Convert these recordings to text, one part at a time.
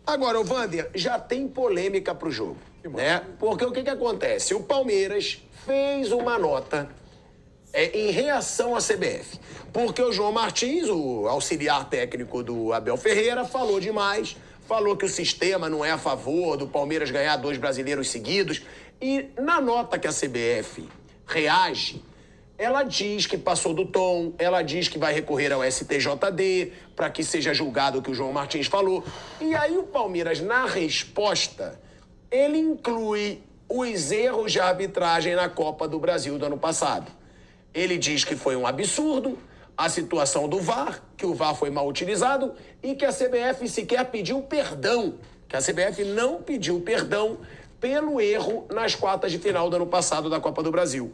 Agora, o Wander, já tem polêmica pro jogo, né? Porque o que acontece? O Palmeiras fez uma nota em reação à CBF. Porque o João Martins, o auxiliar técnico do Abel Ferreira, falou demais, falou que o sistema não é a favor do Palmeiras ganhar 2 brasileiros seguidos. E na nota que a CBF reage, ela diz que passou do tom, ela diz que vai recorrer ao STJD para que seja julgado o que o João Martins falou. E aí o Palmeiras, na resposta, ele inclui os erros de arbitragem na Copa do Brasil do ano passado. Ele diz que foi um absurdo a situação do VAR, que o VAR foi mal utilizado e que a CBF sequer pediu perdão, que a CBF não pediu perdão pelo erro nas quartas de final do ano passado da Copa do Brasil.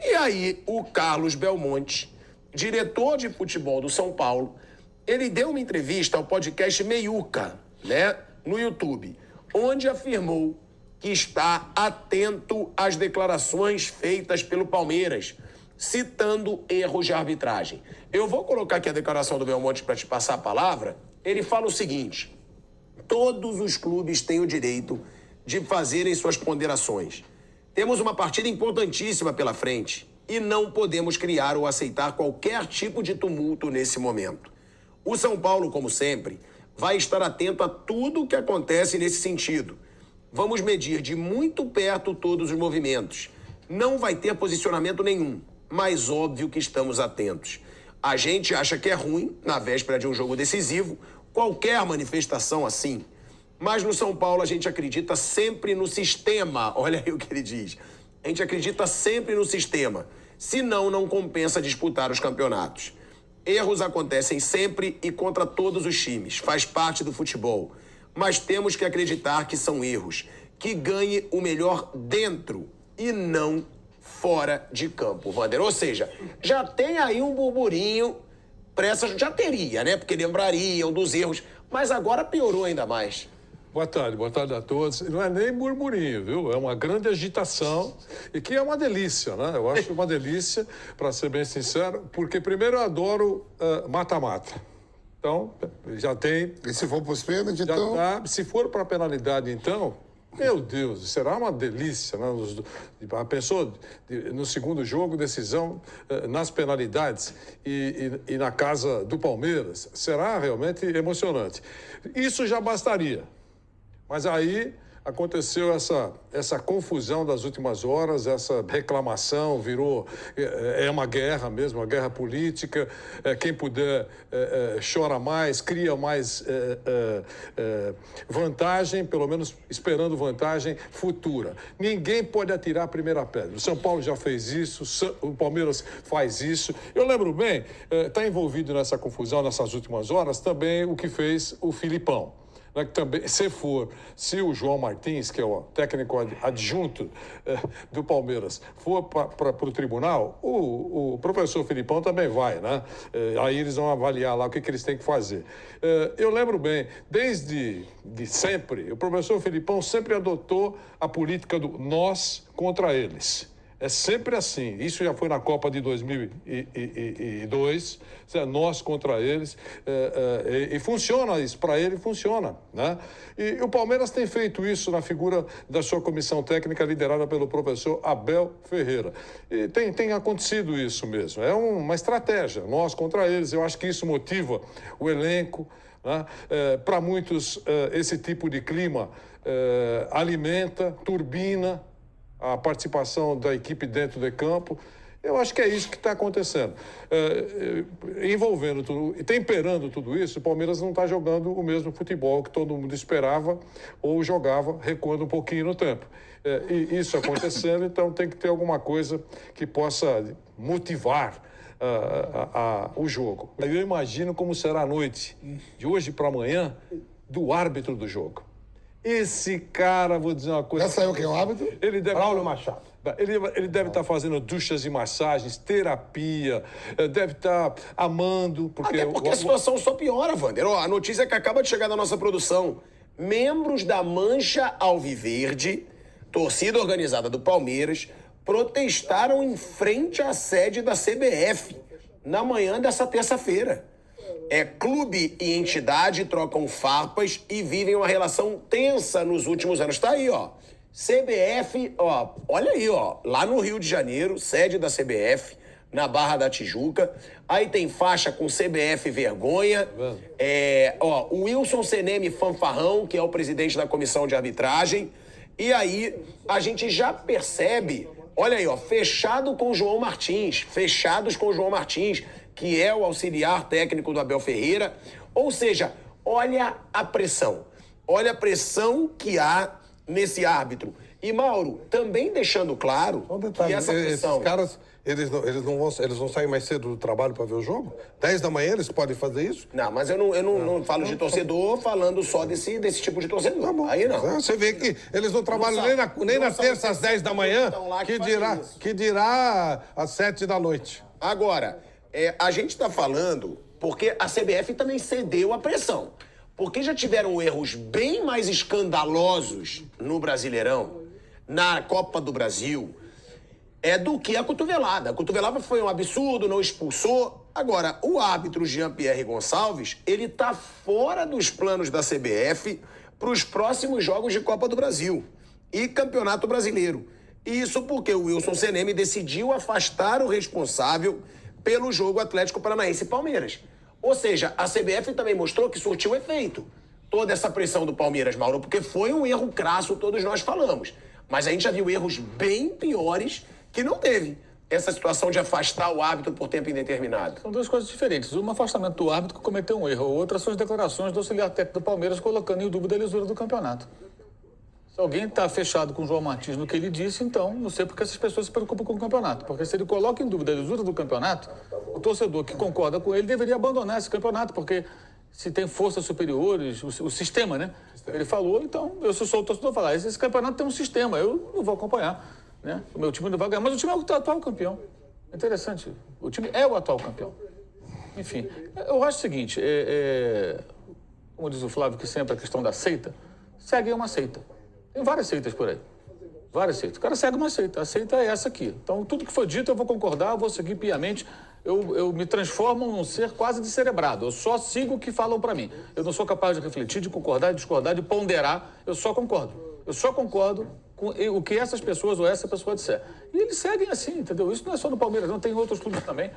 E aí o Carlos Belmonte, diretor de futebol do São Paulo, ele deu uma entrevista ao podcast Meiuca, né, no YouTube, onde afirmou que está atento às declarações feitas pelo Palmeiras, citando erros de arbitragem. Eu vou colocar aqui a declaração do Belmonte para te passar a palavra. Ele fala o seguinte: todos os clubes têm o direito de fazerem suas ponderações. Temos uma partida importantíssima pela frente e não podemos criar ou aceitar qualquer tipo de tumulto nesse momento. O São Paulo, como sempre, vai estar atento a tudo o que acontece nesse sentido. Vamos medir de muito perto todos os movimentos. Não vai ter posicionamento nenhum, mas óbvio que estamos atentos. A gente acha que é ruim, na véspera de um jogo decisivo, qualquer manifestação assim. Mas no São Paulo a gente acredita sempre no sistema. Olha aí o que ele diz. A gente acredita sempre no sistema. Senão, não compensa disputar os campeonatos. Erros acontecem sempre e contra todos os times. Faz parte do futebol. Mas temos que acreditar que são erros. Que ganhe o melhor dentro e não fora de campo, Wander. Ou seja, já tem aí um burburinho. Já teria, né? Porque lembrariam dos erros. Mas agora piorou ainda mais. Boa tarde a todos. Não é nem murmurinho, viu? É uma grande agitação e que é uma delícia, né? Eu acho uma delícia, para ser bem sincero, porque primeiro eu adoro mata-mata. Então, já tem... E se for para os pênaltis, então... Se for para a penalidade, então... Meu Deus, será uma delícia, né? Pensou no segundo jogo, decisão nas penalidades e na casa do Palmeiras. Será realmente emocionante. Isso já bastaria. Mas aí aconteceu essa confusão das últimas horas, essa reclamação virou... É uma guerra mesmo, uma guerra política. Quem puder chora mais, cria mais vantagem, pelo menos esperando vantagem futura. Ninguém pode atirar a primeira pedra. O São Paulo já fez isso, o Palmeiras faz isso. Eu lembro bem, está envolvido nessa confusão, nessas últimas horas, também o que fez o Filipão. Também, se o João Martins, que é o técnico adjunto do Palmeiras, for para o tribunal, o professor Filipão também vai, né? Aí eles vão avaliar lá o que eles têm que fazer. Eu lembro bem, desde sempre, o professor Filipão sempre adotou a política do nós contra eles. É sempre assim. Isso já foi na Copa de 2002, nós contra eles. E funciona isso, para ele funciona, né? E o Palmeiras tem feito isso na figura da sua comissão técnica liderada pelo professor Abel Ferreira. E tem acontecido isso mesmo. É uma estratégia, nós contra eles. Eu acho que isso motiva o elenco, né? Para muitos, esse tipo de clima alimenta, turbina a participação da equipe dentro de campo. Eu acho que é isso que está acontecendo. Envolvendo tudo e temperando tudo isso, o Palmeiras não está jogando o mesmo futebol que todo mundo esperava ou jogava recuando um pouquinho no tempo. E isso acontecendo, então tem que ter alguma coisa que possa motivar o jogo. Eu imagino como será a noite, de hoje para amanhã, do árbitro do jogo. Esse cara, vou dizer uma coisa... Já saiu quem é o árbitro? Braulio Machado. Ele deve estar fazendo duchas e massagens, terapia, deve estar amando... Até porque a situação só piora, Wander. A notícia que acaba de chegar na nossa produção. Membros da Mancha Alviverde, torcida organizada do Palmeiras, protestaram em frente à sede da CBF na manhã dessa terça-feira. Clube e entidade trocam farpas e vivem uma relação tensa nos últimos anos. Tá aí, ó. CBF, ó, olha aí, ó. Lá no Rio de Janeiro, sede da CBF, na Barra da Tijuca. Aí tem faixa com CBF vergonha. O Wilson Seneme Fanfarrão, que é o presidente da comissão de arbitragem. E aí a gente já percebe, olha aí, ó, fechados com o João Martins, que é o auxiliar técnico do Abel Ferreira. Ou seja, olha a pressão que há nesse árbitro. E, Mauro, também deixando claro que essa pressão... Esses caras, eles vão sair mais cedo do trabalho para ver o jogo? 10 da manhã eles podem fazer isso? Não, mas eu não falo de torcedor falando só desse tipo de torcedor. Tá bom. Aí não. Você vê que eles não trabalham nem na terça às 10 da manhã, que dirá às 7 da noite. Agora, a gente está falando porque a CBF também cedeu à pressão. Porque já tiveram erros bem mais escandalosos no Brasileirão, na Copa do Brasil, do que a cotovelada. A cotovelada foi um absurdo, não expulsou. Agora, o árbitro Jean-Pierre Gonçalves, ele está fora dos planos da CBF para os próximos jogos de Copa do Brasil e Campeonato Brasileiro. Isso porque o Wilson Seneme decidiu afastar o responsável pelo jogo Atlético Paranaense e Palmeiras. Ou seja, a CBF também mostrou que surtiu efeito. Toda essa pressão do Palmeiras, Mauro, porque foi um erro crasso, todos nós falamos. Mas a gente já viu erros bem piores que não teve essa situação de afastar o árbitro por tempo indeterminado. São duas coisas diferentes. Uma, afastamento do árbitro que cometeu um erro. Outra são as declarações do auxiliar técnico do Palmeiras colocando em dúvida a lisura do campeonato. Se alguém está fechado com o João Martins no que ele disse, então não sei porque essas pessoas se preocupam com o campeonato. Porque se ele coloca em dúvida a lisura do campeonato, o torcedor que concorda com ele deveria abandonar esse campeonato, porque se tem forças superiores, o sistema, né? Ele falou, então, eu sou o torcedor falar, esse campeonato tem um sistema, eu não vou acompanhar, né? O meu time não vai ganhar, mas o time é o atual campeão. Interessante, o time é o atual campeão. Enfim, eu acho o seguinte, como diz o Flávio, que sempre a questão da seita, segue uma seita. Tem várias seitas por aí. Várias seitas. O cara segue uma seita. A seita é essa aqui. Então, tudo que foi dito, eu vou concordar, eu vou seguir piamente. Eu me transformo num ser quase descerebrado. Eu só sigo o que falam para mim. Eu não sou capaz de refletir, de concordar, de discordar, de ponderar. Eu só concordo. Eu só concordo com o que essas pessoas ou essa pessoa disser. E eles seguem assim, entendeu? Isso não é só no Palmeiras, não. Tem outros clubes também.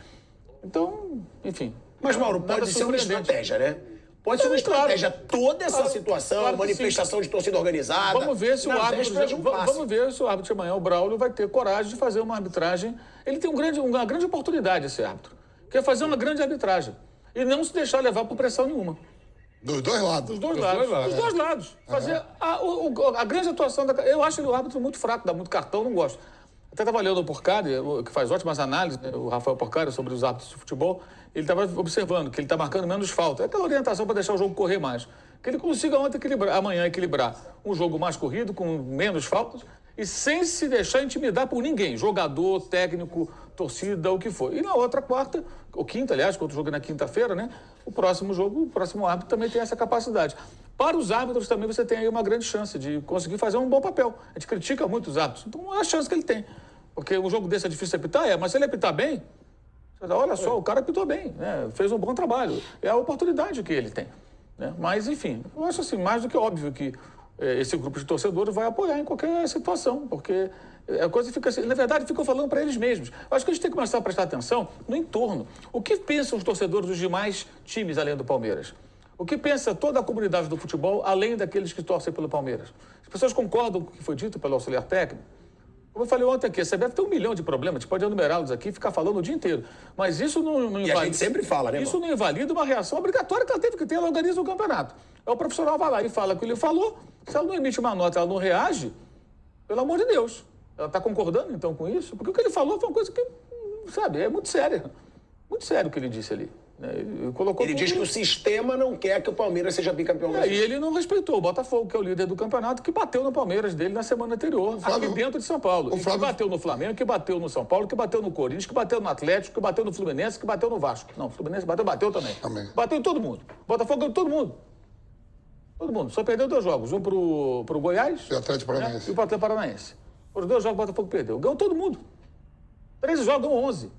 Então, enfim. Mas, Mauro, pode ser uma estratégia, né? Pode ser uma estratégia. Toda essa situação, claro manifestação de torcida organizada. Vamos ver se o árbitro. Vamos ver se o árbitro amanhã, o Braulio, vai ter coragem de fazer uma arbitragem. Ele tem uma grande oportunidade, esse árbitro. Que é fazer uma grande arbitragem. E não se deixar levar por pressão nenhuma. Dos dois lados. Dos dois lados. Fazer a grande atuação da. Eu acho ele o árbitro muito fraco, dá muito cartão, não gosto. Até estava olhando o Porcari, que faz ótimas análises, né, o Rafael Porcari, sobre os árbitros de futebol. Ele estava observando que ele está marcando menos falta. É aquela orientação para deixar o jogo correr mais. Que ele consiga amanhã equilibrar um jogo mais corrido, com menos faltas, e sem se deixar intimidar por ninguém. Jogador, técnico, torcida, o que for. E na outra quarta, ou quinta, aliás, que outro jogo é na quinta-feira, né? O próximo árbitro também tem essa capacidade. Para os árbitros também você tem aí uma grande chance de conseguir fazer um bom papel. A gente critica muito os árbitros. Então é a chance que ele tem. Porque um jogo desse é difícil de apitar, mas se ele apitar bem, olha só, o cara apitou bem, né? Fez um bom trabalho. É a oportunidade que ele tem. Né? Mas, enfim, eu acho assim, mais do que óbvio que esse grupo de torcedores vai apoiar em qualquer situação, porque a coisa fica assim, na verdade, ficam falando para eles mesmos. Eu acho que a gente tem que começar a prestar atenção no entorno. O que pensam os torcedores dos demais times além do Palmeiras? O que pensa toda a comunidade do futebol, além daqueles que torcem pelo Palmeiras? As pessoas concordam com o que foi dito pelo auxiliar técnico? Como eu falei ontem aqui, a CBF tem 1 milhão de problemas, a gente pode enumerá-los aqui e ficar falando o dia inteiro. Mas isso não invalida. E a gente sempre fala, né, Isso não invalida uma reação obrigatória que ela teve que ter, ela organiza o campeonato. O profissional vai lá e fala o que ele falou, se ela não emite uma nota, ela não reage, pelo amor de Deus. Ela está concordando, então, com isso? Porque o que ele falou foi uma coisa que, sabe, é muito séria. Muito sério o que ele disse ali. Ele diz que o sistema não quer que o Palmeiras seja bicampeão. E ele não respeitou o Botafogo, que é o líder do campeonato, que bateu no Palmeiras dele na semana anterior, aqui dentro de São Paulo. Que bateu no Flamengo, que bateu no São Paulo, que bateu no Corinthians, que bateu no Atlético, que bateu no Fluminense, que bateu no Vasco. Não, o Fluminense bateu também. Bateu em todo mundo. Botafogo ganhou todo mundo. Todo mundo. Só perdeu 2 jogos. Um pro Goiás e o Atlético Paranaense. E o Atlético Paranaense. Os 2 jogos o Botafogo perdeu. Ganhou todo mundo. 13 jogos, ganhou 11.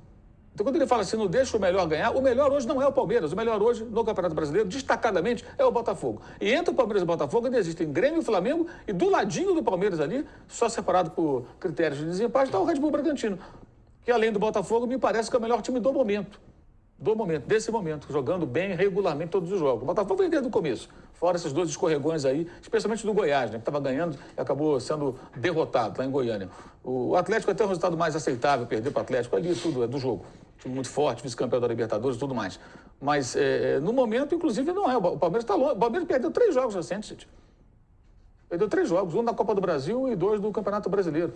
Então, quando ele fala assim, não deixa o melhor ganhar, o melhor hoje não é o Palmeiras. O melhor hoje, no Campeonato Brasileiro, destacadamente, é o Botafogo. E entre o Palmeiras e o Botafogo ainda existem Grêmio e Flamengo, e do ladinho do Palmeiras ali, só separado por critérios de desempate, está o Red Bull Bragantino, que além do Botafogo, me parece que é o melhor time do momento. Desse momento, jogando bem regularmente todos os jogos. O Botafogo vem desde o começo, fora esses 2 escorregões aí, especialmente do Goiás, né, que estava ganhando e acabou sendo derrotado lá em Goiânia. O Atlético até um resultado mais aceitável, perder para o Atlético ali, tudo é do jogo. Time muito forte, vice-campeão da Libertadores e tudo mais. Mas no momento, inclusive, não é. O Palmeiras está longe. O Palmeiras perdeu 3 jogos recentes, gente. Perdeu 3 jogos, 1 da Copa do Brasil e 2 do Campeonato Brasileiro.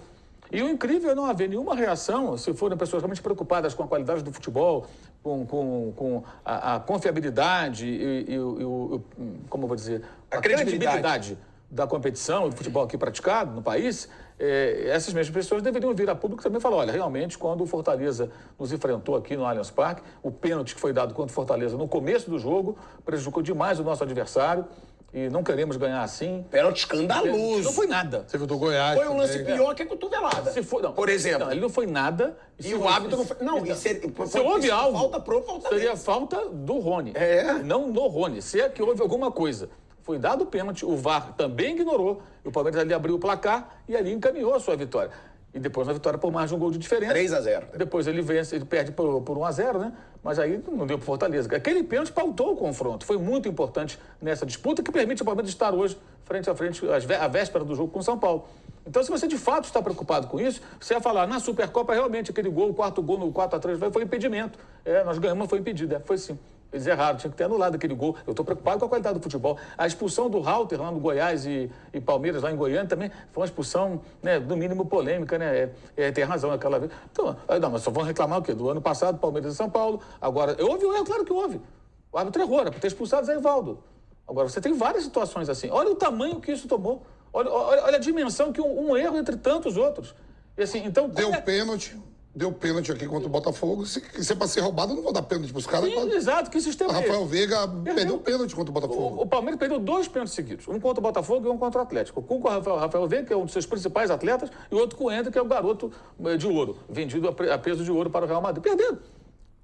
E o incrível é não haver nenhuma reação, se forem pessoas realmente preocupadas com a qualidade do futebol, com a confiabilidade e como eu vou dizer, a credibilidade da competição, do futebol aqui praticado no país, essas mesmas pessoas deveriam vir a público também e falar, olha, realmente, quando o Fortaleza nos enfrentou aqui no Allianz Parque, o pênalti que foi dado contra o Fortaleza no começo do jogo prejudicou demais o nosso adversário. E não queremos ganhar assim. Pênalti escandaloso. Não foi nada. Você viu do Goiás. Foi um lance pior que a cotovelada. Se for, não, por exemplo. Não, ele não foi nada. E o árbitro não foi. Não, se houve algo, falta pro Fortaleza. seria falta do Rony. Não no Rony. Se é que houve alguma coisa. Foi dado o pênalti, o VAR também ignorou. E o Palmeiras ali abriu o placar e ali encaminhou a sua vitória. E depois uma vitória por mais de um gol de diferença. 3-0. Depois ele vence, ele perde por 1-0, né? Mas aí não deu pro Fortaleza. Aquele pênalti pautou o confronto. Foi muito importante nessa disputa que permite ao Palmeiras estar hoje frente a frente, à véspera do jogo com o São Paulo. Então, se você de fato está preocupado com isso, você ia falar, na Supercopa, realmente, aquele gol, o 4º gol no 4-3, foi impedimento. Nós ganhamos, mas foi impedido. Foi sim. Eles erraram, tinha que ter anulado aquele gol. Eu estou preocupado com a qualidade do futebol. A expulsão do Halter lá no Goiás e Palmeiras lá em Goiânia também foi uma expulsão, né, no mínimo polêmica, né? Tem razão aquela vez. Então, não, mas só vão reclamar o quê? Do ano passado, Palmeiras e São Paulo. Agora, houve o erro, claro que houve. O árbitro errou, era por ter expulsado Zé Ivaldo. Agora, você tem várias situações assim. Olha o tamanho que isso tomou. Olha a dimensão que um erro entre tantos outros. E assim, então... Deu pênalti aqui contra o Botafogo. Se é pra ser roubado, eu não vou dar pênalti pros caras. Sim, exato, que sistema é esse? Rafael Veiga perdeu pênalti contra o Botafogo. O Palmeiras perdeu 2 pênaltis seguidos. Um contra o Botafogo e um contra o Atlético. Um com o Rafael Veiga, que é um dos seus principais atletas, e o outro com o Ender, que é o garoto de ouro, vendido a peso de ouro para o Real Madrid. Perderam.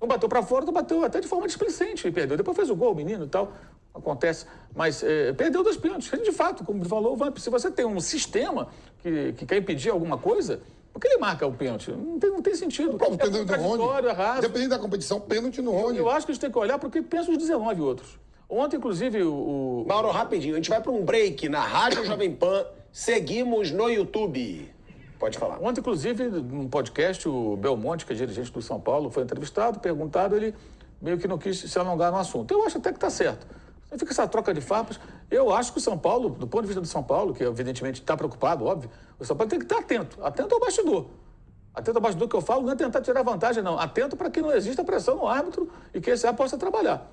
Um bateu para fora, outro bateu até de forma displicente e perdeu. Depois fez o gol, o menino e tal. Acontece. Mas perdeu 2 pênaltis. De fato, como ele falou, se você tem um sistema que quer impedir alguma coisa... Por que ele marca o pênalti? Não tem sentido. Dependendo da competição, pênalti no Rony. Eu acho que a gente tem que olhar porque pensam os 19 outros. Ontem, inclusive, o... Mauro, rapidinho, a gente vai para um break na Rádio Jovem Pan. Seguimos no YouTube. Pode falar. Ontem, inclusive, num podcast, o Belmonte, que é dirigente do São Paulo, foi entrevistado, perguntado, ele meio que não quis se alongar no assunto. Eu acho até que está certo. Fica essa troca de farpas. Eu acho que o São Paulo, do ponto de vista do São Paulo, que evidentemente está preocupado, óbvio, o São Paulo tem que estar atento. Atento ao bastidor. Atento ao bastidor que eu falo, não é tentar tirar vantagem, não. Atento para que não exista pressão no árbitro e que esse árbitro possa trabalhar.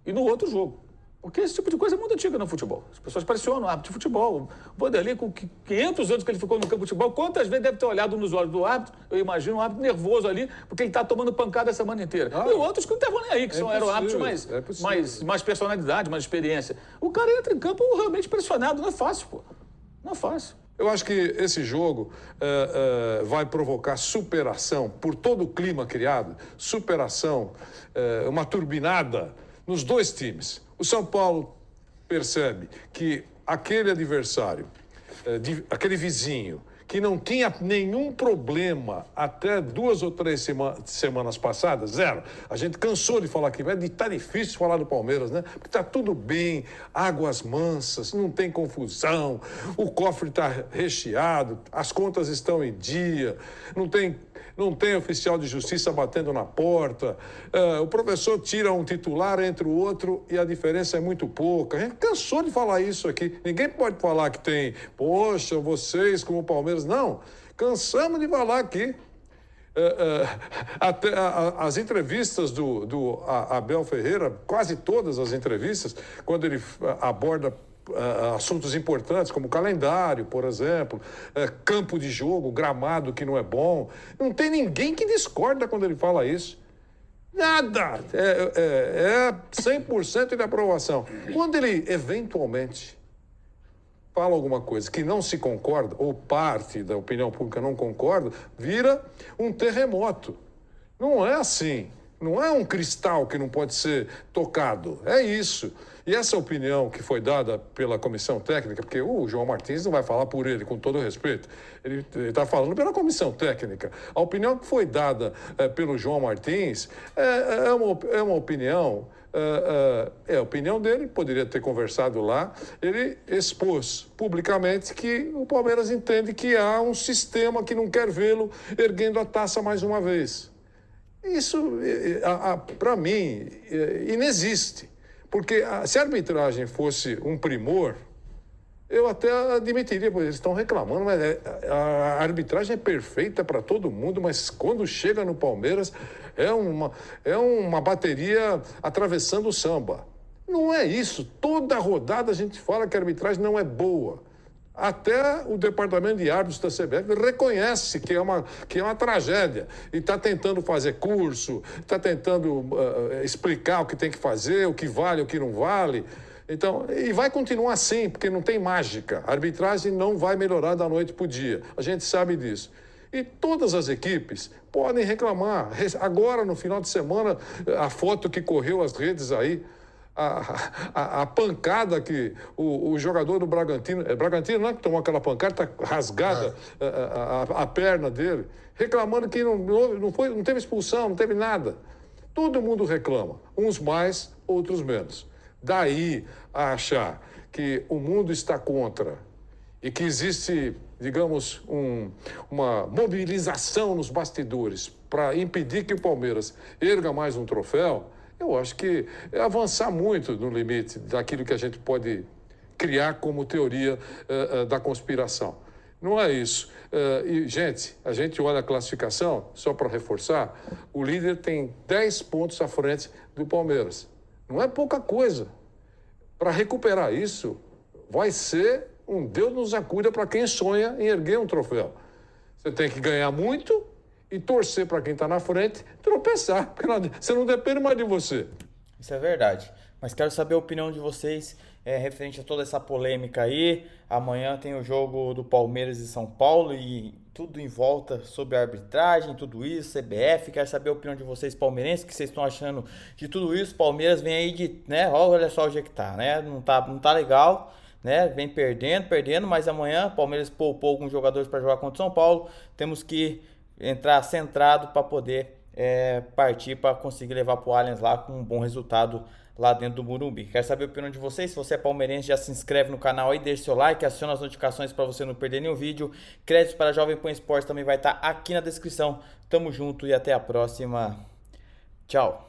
E no outro jogo. Porque esse tipo de coisa é muito antiga no futebol. As pessoas pressionam o árbitro de futebol. O Vanderlei, com 500 anos que ele ficou no campo de futebol, quantas vezes deve ter olhado nos olhos do árbitro? Eu imagino um árbitro nervoso ali, porque ele está tomando pancada a semana inteira. E outros que não estavam nem aí, que eram árbitros mais personalidade, mais experiência. O cara entra em campo realmente pressionado. Não é fácil, pô. Não é fácil. Eu acho que esse jogo vai provocar superação, por todo o clima criado, superação, uma turbinada nos 2 times. O São Paulo percebe que aquele adversário, aquele vizinho, que não tinha nenhum problema até 2 ou 3 semanas passadas, 0. A gente cansou de falar aqui, tá difícil falar do Palmeiras, né? Porque tá tudo bem, águas mansas, não tem confusão, o cofre tá recheado, as contas estão em dia, não tem oficial de justiça batendo na porta, o professor tira um titular entre o outro e a diferença é muito pouca. A gente cansou de falar isso aqui. Ninguém pode falar que tem, poxa, vocês como o Palmeiras. Não, cansamos de falar aqui. Até as entrevistas do Abel Ferreira, quase todas as entrevistas, quando ele aborda assuntos importantes, como calendário, por exemplo, campo de jogo, gramado que não é bom. Não tem ninguém que discorda quando ele fala isso. Nada. É 100% de aprovação. Quando ele, eventualmente, fala alguma coisa que não se concorda, ou parte da opinião pública não concorda, vira um terremoto. Não é assim. Não é um cristal que não pode ser tocado. É isso. E essa opinião que foi dada pela comissão técnica, porque o João Martins não vai falar por ele, com todo respeito, ele está falando pela comissão técnica. A opinião que foi dada pelo João Martins é uma opinião. É a opinião dele, poderia ter conversado lá. Ele expôs publicamente que o Palmeiras entende que há um sistema que não quer vê-lo erguendo a taça mais uma vez. Isso, para mim, inexiste. Porque se a arbitragem fosse um primor, eu até admitiria, porque eles estão reclamando, mas a arbitragem é perfeita para todo mundo, mas quando chega no Palmeiras, é uma bateria atravessando o samba. Não é isso. Toda rodada a gente fala que a arbitragem não é boa. Até o departamento de árbitros da CBF reconhece que é uma tragédia e está tentando fazer curso, está tentando explicar o que tem que fazer, o que vale, o que não vale. Então, e vai continuar assim, porque não tem mágica. A arbitragem não vai melhorar da noite para o dia. A gente sabe disso. E todas as equipes podem reclamar. Agora, no final de semana, a foto que correu as redes aí, a pancada que o jogador do Bragantino... Bragantino, não é que tomou aquela pancada, está rasgada a perna dele, reclamando que não teve expulsão, não teve nada. Todo mundo reclama, uns mais, outros menos. Daí a achar que o mundo está contra e que existe, digamos, uma mobilização nos bastidores para impedir que o Palmeiras erga mais um troféu, eu acho que é avançar muito no limite daquilo que a gente pode criar como teoria da conspiração. Não é isso. E, gente, a gente olha a classificação, só para reforçar, o líder tem 10 pontos à frente do Palmeiras. Não é pouca coisa. Para recuperar isso, vai ser um Deus nos acuda para quem sonha em erguer um troféu. Você tem que ganhar muito e torcer para quem está na frente tropeçar, porque você não depende mais de você. Isso é verdade. Mas quero saber a opinião de vocês referente a toda essa polêmica aí. Amanhã tem o jogo do Palmeiras e São Paulo e tudo em volta sobre a arbitragem, tudo isso, CBF. Quero saber a opinião de vocês palmeirenses, o que vocês estão achando de tudo isso. Palmeiras vem aí de, né, olha só o jeito que tá, né? Não tá legal, né? Vem perdendo, mas amanhã o Palmeiras poupou alguns jogadores para jogar contra o São Paulo. Temos que entrar centrado para poder partir para conseguir levar para o Allianz lá com um bom resultado lá dentro do Morumbi. Quero saber a opinião de vocês. Se você é palmeirense, já se inscreve no canal aí, deixa seu like, aciona as notificações para você não perder nenhum vídeo. Créditos para Jovem Pan Esportes também vai estar aqui na descrição. Tamo junto e até a próxima. Tchau.